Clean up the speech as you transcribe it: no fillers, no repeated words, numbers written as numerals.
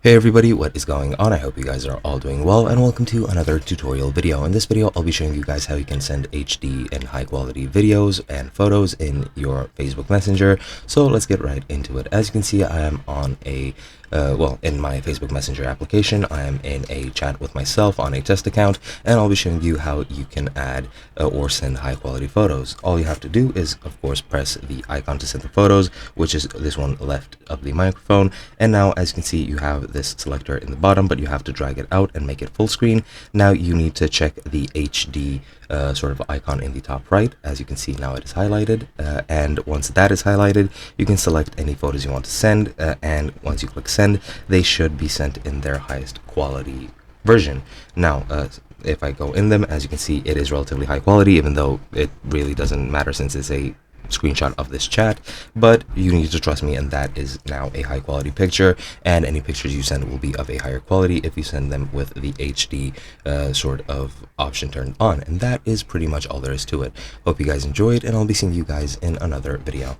Hey everybody, what is going on? I hope you guys are all doing well, and welcome to another tutorial video. In this video, I'll be showing you guys how you can send HD and high quality videos and photos in your Facebook Messenger. So let's get right into it. As you can see, I am on in my Facebook Messenger application. I am in a chat with myself on a test account, and I'll be showing you how you can add or send high quality photos. All you have to do is, of course, press the icon to send the photos, which is this one left of the microphone. And now, as you can see, you have this selector in the bottom, but you have to drag it out and make it full screen. Now you need to check the HD sort of icon in the top right. As you can see, now it is highlighted, and once that is highlighted, you can select any photos you want to send, and once you click send, they should be sent in their highest quality version. Now if I go in them, as you can see, it is relatively high quality, even though it really doesn't matter since it's a screenshot of this chat, but you need to trust me, and that is now a high quality picture, and any pictures you send will be of a higher quality if you send them with the HD sort of option turned on. And that is pretty much all there is to it. Hope you guys enjoyed, and I'll be seeing you guys in another video.